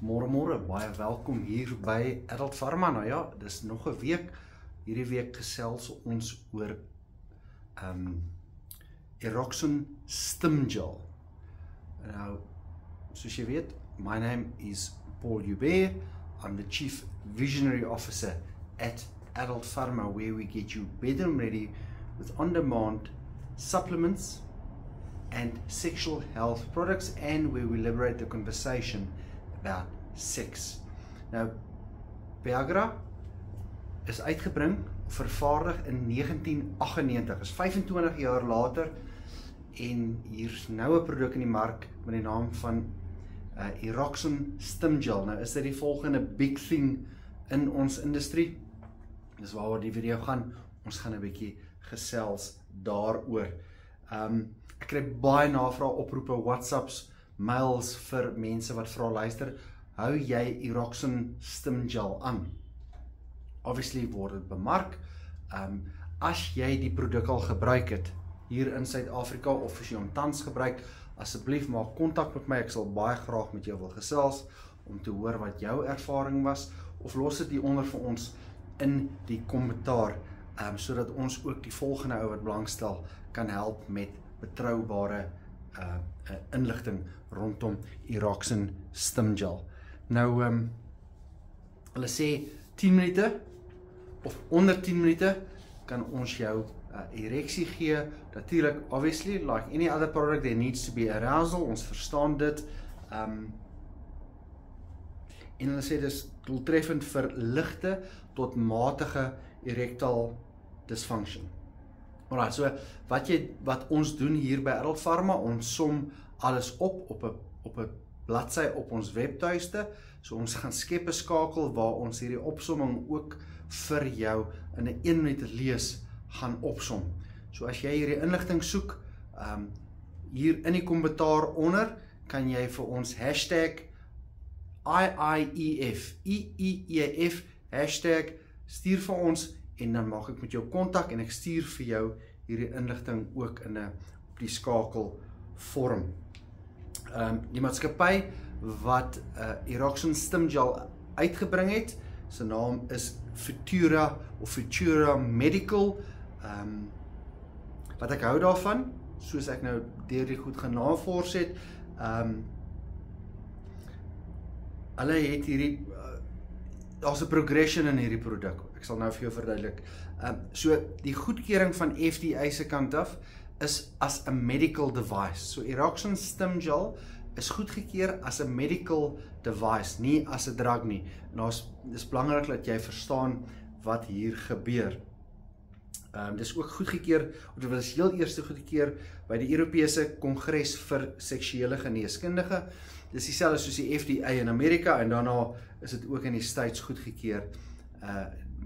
Môre, baie welkom hier by Adult Pharma. Nou ja, dis nog 'n week. Hierdie week gesels ons oor Eroxon Stim Gel. Nou, soos jy weet, my name is Paul Joubert. I'm the Chief Visionary Officer at Adult Pharma, where we get you better and ready with on-demand supplements and sexual health products, and where we liberate the conversation about sex. Nou, Viagra is uitgebring, vervaardig in 1998, is 25 jaar later, en hier's nou 'n produk in die mark met die naam van Eroxon Stim Gel. Nou is dit die volgende big thing in ons industrie. Dis waaroor die video gaan. Ons gaan 'n bietjie gesels daaroor. Ek kry baie navrae, oproepe, WhatsApps, mails vir mense wat vra, luister, hou jy Eroxon Stim Gel aan? Obviously word dit bemark. As jy die produk al gebruik het hier in Suid-Afrika, of as jy hom tans gebruik, asseblief maak kontak met my. Ek sal baie graag met jou wil gesels om te hoor wat jou ervaring was, of los dit hieronder vir ons in die kommentaar, sodat ons ook die volgende ou wat belangstel kan help met betroubare inligting rondom Eroxon Stim Gel. Nou, hulle sê 10 minute of onder 10 minute kan ons jou ereksie gee. Natuurlik, obviously, like any other product, there needs to be arousal. Ons verstaan dit. En hulle sê dis doeltreffend vir ligte tot matige erectile dysfunction. Alright, so wat ons doen hier by Adult Pharma, ons som alles op 'n bladsy op ons webtuiste. So ons gaan skep 'n skakel waar ons hierdie opsomming ook vir jou in 'n 1 minuut lees gaan opsom. So as jy hierdie inligting soek, hier in die kommentaar onder, kan jy vir ons hashtag IIEF, hashtag, stuur vir ons, en dan maak ek met jou kontak, en ek stuur vir jou hierdie inligting ook op die skakel vorm. Die maatskappy wat Eroxon Stim Gel uitgebring het, sy naam is Futura Medical. Wat ek hou daarvan, soos ek nou deur die goed genavors het, hulle het hierdie, daar's 'n progression in hierdie produk. Ek sal nou vir jou verduidelik. So die goedkeuring van FDA se kant af is as 'n medical device. So Eroxon Stim Gel is goedgekeur as 'n medical device, nie as 'n drug nie. En dis belangrik dat jy verstaan wat hier gebeur. Dis ook goedgekeur, of dit was heel eerste goedgekeur by die Europese Kongres vir Seksuele Geneeskundige. Dis dieselfde soos die FDA in Amerika, en daarna is dit ook in die States goedgekeur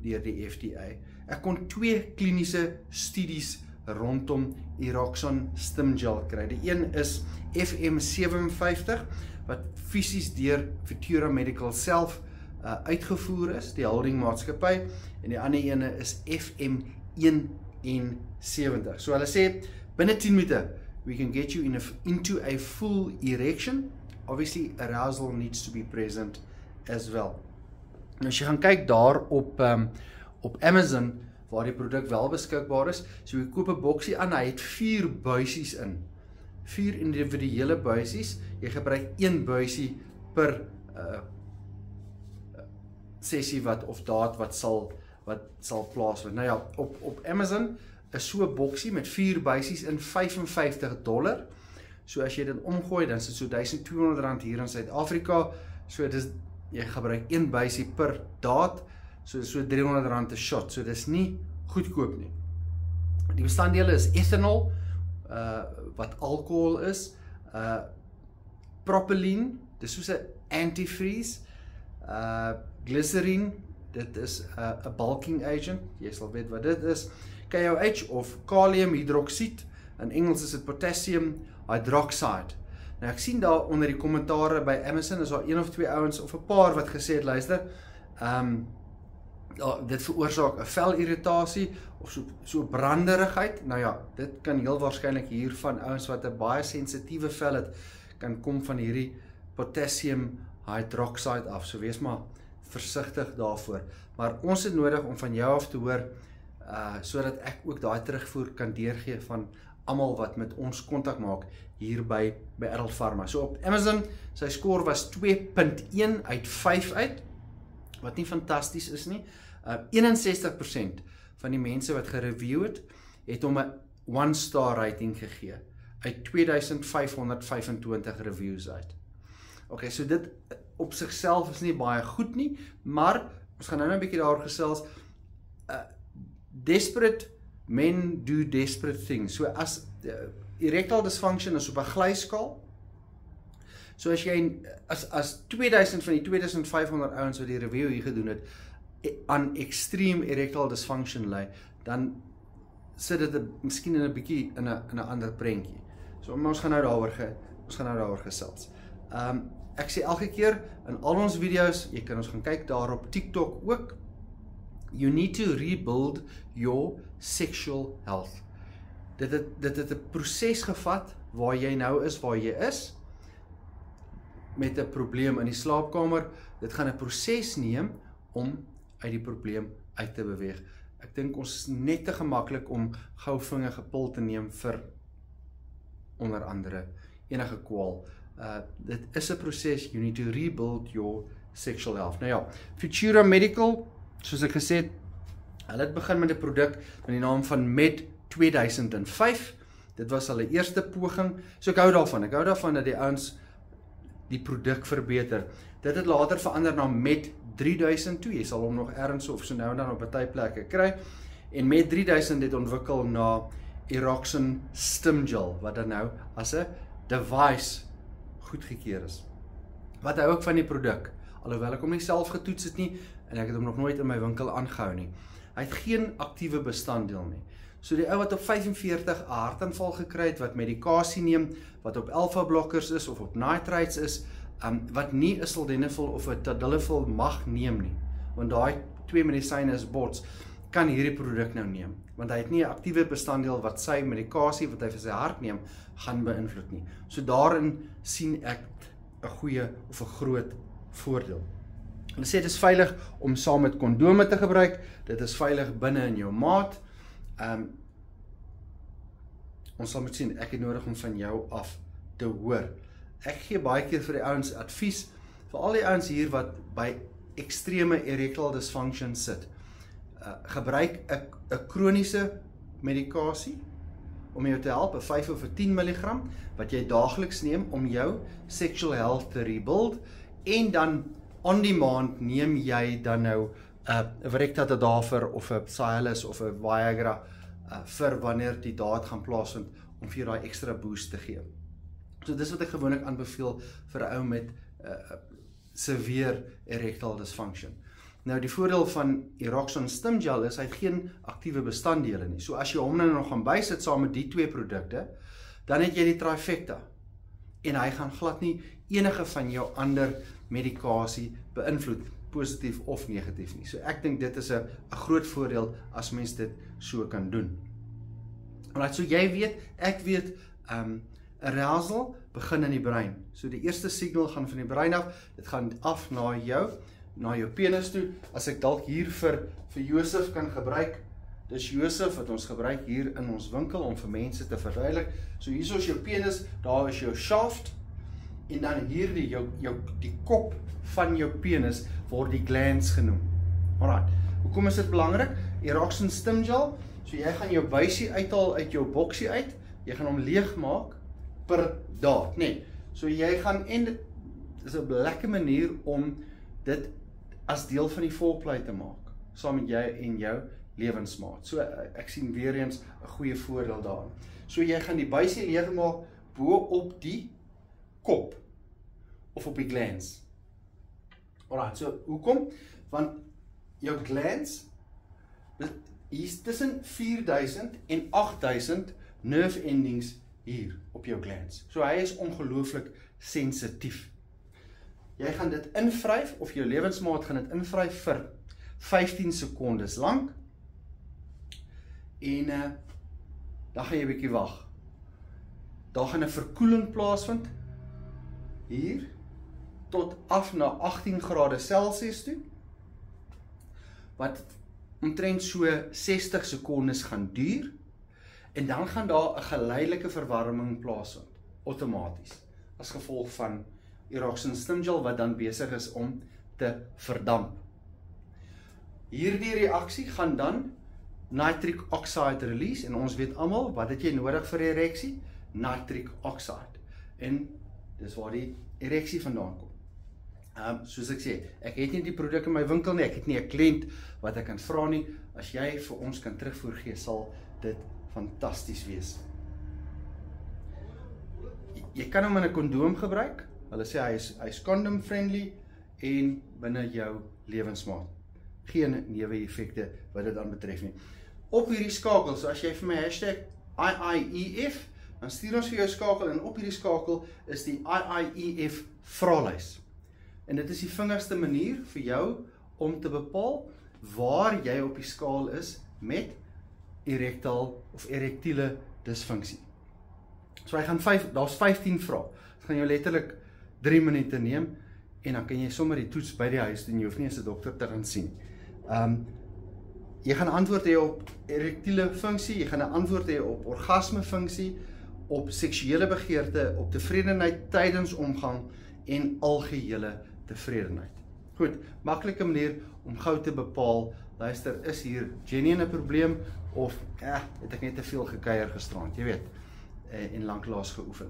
deur die FDA. Ek kon 2 kliniese studies rondom Eroxon Stim Gel kry. Die een is FM57, wat fisies deur Futura Medical self uitgevoer is, die holding maatskappy, en die ander ene is FM71. So hulle sê, binne 10 minute, we can get you into a full erection. Obviously, arousal needs to be present as well. Nou, as jy gaan kyk daar op Amazon, waar die produk wel beskikbaar is, so jy koop 'n boksie aan, hy het 4 buisies in. 4 individuele buisies. Jy gebruik 1 buisie per sessie of daad wat sal plaasvind. Nou ja, op Amazon is so 'n boksie met 4 buisies in $55. So as jy dit omgooi, dan is dit so R1200 hier in Suid-Afrika. So jy gebruik 1 buisie per daad, so R300 'n shot. So dis nie goedkoop nie. Die bestanddele is ethanol, wat alcohol is, propylene, dis soos 'n antifreeze, glycerine, dit is 'n bulking agent, jy sal weet wat dit is, KOH of kaliumhydroksied, in Engels is dit potassium hydroxide. Nou ek sien daar onder die kommentare by Amazon, is daar 1 of 2 ouens of 'n paar wat gesê het, luister, dit veroorsaak 'n velirritasie of so branderigheid. Nou ja, dit kan heel waarskynlik hier van ouens wat 'n baie sensitiewe vel het, kan kom van hierdie potassium hydroxide af, so wees maar versigtig daarvoor. Maar ons het nodig om van jou af te hoor, sodat ek ook daai terugvoer kan deurgee van almal wat met ons kontak maak hier by Adult Pharma. So op Amazon, sy score was 2.1 uit 5 uit, wat nie fantasties is nie. 61% van die mense wat gereview het hom 'n 1-star rating gegee uit 2525 reviews uit. Okay, so dit op sigself is nie baie goed nie, maar ons gaan nou 'n bietjie daaroor gesels. Desperate men do desperate things. So as erectile dysfunction is op 'n glyskaal. So as jy as 2000 van die 2500 ouens wat die review hier gedoen het aan extreme erectile dysfunction ly, dan sit dit miskien in 'n bietjie in 'n ander prentjie. So ons gaan nou daaroor gesels. Ek sê elke keer in al ons video's, jy kan ons gaan kyk daar op TikTok ook. You need to rebuild your sexual health. Dit het 'n proses gevat waar jy nou is waar jy is met 'n probleem in die slaapkamer. Dit gaan 'n proses neem om uit die probleem uit te beweeg. Ek dink ons is net te gemaklik om gou vingige pil te neem vir onder andere enige kwaal. Dit is 'n proses. You need to rebuild your sexual health. Nou ja, Futura Medical, soos ek gesê het, hulle het begin met 'n produk met die naam van Med 2005. Dit was hulle eerste poging. So ek hou daarvan dat die ouens die produk verbeter. Dit het later verander na Med 3000 toe. Jy sal hom nog ergens of so nou en dan op baie plekke kry. En Med 3000 het ontwikkel na Eroxon Stimgel, wat dan nou as 'n device goedgekeur is. Wat hou ek van die produk? Alhoewel ek hom nie self getoets het nie, en ek het hom nog nooit in my winkel aangehou nie. Hy het geen aktiewe bestanddeel nie. So die ou wat op 45 'n hartaanval gekry het, wat medikasie neem, wat op alpha blokkers is of op nitrates is, wat nie 'n sildenafil of 'n tadalafil mag neem nie, want daai twee medisyne is bots, kan hierdie produk nou neem, want hy het nie 'n aktiewe bestanddeel wat sy medikasie wat hy vir sy hart neem gaan beïnvloed nie. So daarin sien ek 'n goeie of 'n groot voordeel. Hulle sê dit is veilig om saam met kondome te gebruik. Dit is veilig binne in jou maat. Ons sal moet sien, ek het nodig om van jou af te hoor. Ek gee baie keer vir die ouens advies, vir al die ouens hier wat by extreme erectile dysfunction sit. Gebruik 'n kroniese medikasie om jou te help, 'n 5 of 'n 10 mg wat jy daagliks neem om jou sexual health te rebuild, en dan on demand neem jy dan nou 'n Rectadadaver of 'n Cialis of 'n Viagra vir wanneer die daad gaan plaasvind om vir jou daai ekstra boost te gee. So dis wat ek gewoonlik aanbeveel vir 'n ou met severe erectile dysfunction. Nou die voordeel van Eroxon Stimgel is hy het geen aktiewe bestanddele nie. So as jy hom nou nog gaan bysit saam met die twee produkte, dan het jy die trifecta. En hy gaan glad nie enige van jou ander medikasie beïnvloed, positief of negatief nie. So ek dink dit is 'n groot voordeel as mens dit so kan doen. Alright, so jy weet, ek weet, arousal begin in die brein. So die eerste signal gaan van die brein af, dit gaan af na jou penis toe. As ek dalk hier vir Josef kan gebruik, dis Josef wat ons gebruik hier in ons winkel om vir mense te verduidelik. So hier is jou penis, daar is jou shaft, en dan hier die kop van jou penis word die glans genoem. Alright, hoekom is dit belangrik? Eroxon Stimgel, so jy gaan jou buisie uithaal uit jou boksie uit, jy gaan hom leeg maak per daad, nee. So jy gaan, en dit is 'n lekker manier om dit as deel van die foreplay te maak, saam met jy en jou lewensmaat. So ek sien weer eens 'n goeie voordeel daarin. So jy gaan die buisie leeg maak bo op die kop of op die glans. Alright, so hoekom? Want jou glans, hier is tussen 4000 en 8000 nerve endings hier op jou glans. So hy is ongelooflik sensitief. Jy gaan dit invryf, of jou lewensmaat gaan dit invryf vir 15 sekondes lank, en dan gaan jy 'n bietjie wag. Daar gaan 'n verkoeling plaasvind, hier, tot af na 18 grade Celsius toe, wat omtrent so 60 sekondes gaan duur, en dan gaan daar 'n geleidelike verwarming plaasvind, outomaties, as gevolg van Eroxon Stim Gel wat dan besig is om te verdamp. Hierdie reaksie gaan dan nitric oxide release, en ons weet almal, wat het jy nodig vir ereksie? Nitric oxide. En dis waar die ereksie vandaan kom. Soos ek sê, ek het nie die produk in my winkel nie, ek het nie 'n kliënt wat ek kan vra nie. As jy vir ons kan terugvoer gee, sal dit fantasties wees. Jy kan hom in 'n kondoom gebruik. Hulle sê hy is condom friendly en binne jou lewensmaat. Geen neeweffekte wat dit dan betref nie. Op hierdie skakel, so as jy vir my hashtag IIEF, dan stuur ons vir jou skakel, en op hierdie skakel is die IIEF vraelys. En dit is die vinnigste manier vir jou om te bepaal waar jy op die skaal is met erektiele disfunksie. So hy gaan daar's 15 vrae. Dit gaan jou letterlik 3 minute neem, en dan kan jy sommer die toets by die huis doen, jy hoef nie eens 'n dokter te gaan sien. Jy gaan antwoord hê op erektiele funksie, jy gaan 'n antwoord hê op orgasme funksie, op seksuele begeerte, op tevredenheid tydens omgang en algehele tevredenheid. Goed, maklike manier om gou te bepaal, luister, is hier genuine probleem of het ek net te veel gekuier gisterand, jy weet, en lanklaas geoefen.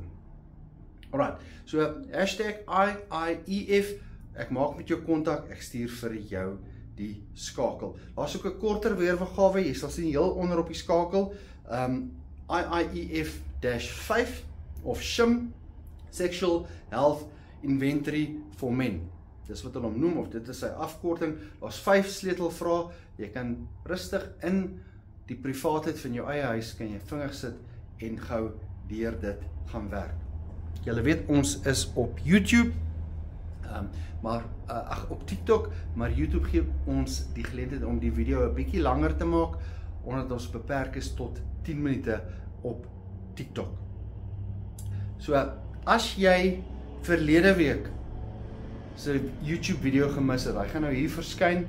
Alright, so hashtag IIEF, ek maak met jou kontak, ek stuur vir jou die skakel. Daar's ook 'n korter weerweergawe, jy sal sien heel onder op die skakel, IIEF-5 of SHIM, Sexual Health Inventory for Men. Dis wat hulle hom noem, of dit is sy afkorting. Daar's 5 sleutelvrae, jy kan rustig in die privaatheid van jou eie huis, kan jy vinnig sit en gou deur dit gaan werk. Julle weet, ons is op YouTube, op TikTok, maar YouTube gee ons die geleentheid om die video 'n bietjie langer te maak, omdat ons beperk is tot 10 minute op TikTok. So, as jy verlede week se YouTube video gemis het, hy gaan nou hier verskyn.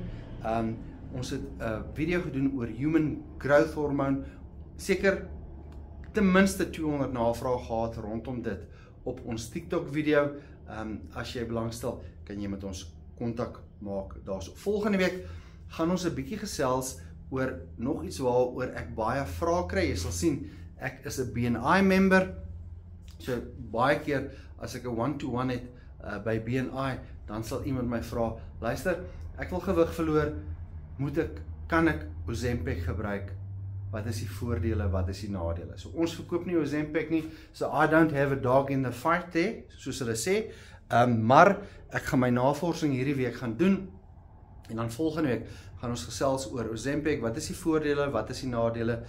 Ons het 'n video gedoen oor human growth hormone, seker ten minste 200 navrae gehad rondom dit op ons TikTok video. As jy belangstel, kan jy met ons kontak maak daarso. Volgende week gaan ons 'n bietjie gesels oor nog iets waaroor ek baie vrae kry. Jy sal sien, ek is 'n BNI member, so baie keer as ek 'n one-to-one het by BNI, dan sal iemand my vra, luister, ek wil gewig verloor, kan ek Ozempic gebruik? Wat is die voordele, wat is die nadele? So ons verkoop nie Ozempic nie, so I don't have a dog in the fight there, soos hulle sê, maar ek gaan my navorsing hierdie week gaan doen, en dan volgende week gaan ons gesels oor Ozempic, wat is die voordele, wat is die nadele,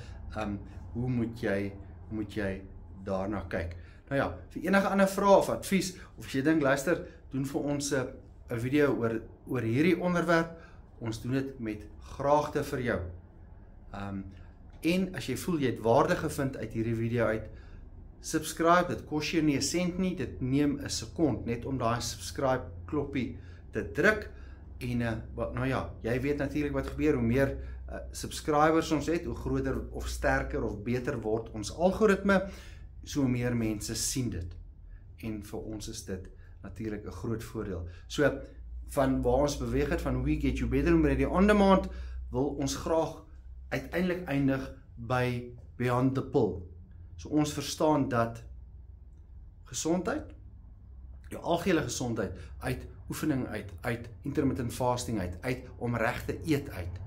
hoe moet jy daarna kyk. Nou ja, vir enige ander vrae of advies, of as jy dink, luister, doen vir ons 'n video oor hierdie onderwerp, ons doen dit met graagte vir jou. En as jy voel jy het waarde gevind uit hierdie video uit, subscribe, dit kos jou nie 'n sent nie, dit neem 'n sekond, net om daai subscribe knoppie te druk, en nou ja, jy weet natuurlik wat gebeur, hoe meer subscribers ons het, hoe groter of sterker of beter word ons algoritme, so meer mense sien dit, en vir ons is dit natuurlik 'n groot voordeel. So, van waar ons beweeg het, van We Get You Better Ready On Demand, wil ons graag uiteindelik eindig by Beyond the Pill. So ons verstaan dat gesondheid, jou algehele gesondheid, uit oefening uit intermittent fasting uit om reg te eet uit,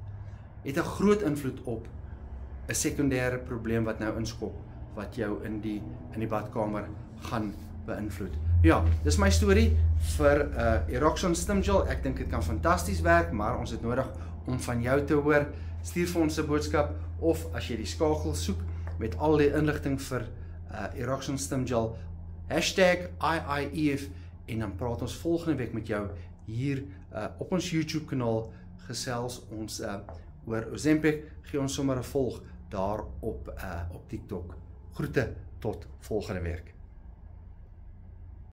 het 'n groot invloed op 'n sekondêre probleem wat nou inskop, wat jou in die badkamer gaan beïnvloed. Ja, dis my storie vir Eroxon Stim Gel. Ek dink dit kan fantasties werk, maar ons het nodig om van jou te hoor. Stuur vir ons 'n boodskap, of as jy die skakel soek met al die inligting vir Eroxon Stim Gel, hashtag IIEF, en dan praat ons volgende week met jou hier op ons YouTube kanaal, gesels ons oor Ozempic, gee ons sommer 'n volg daar op TikTok. Groete tot volgende week.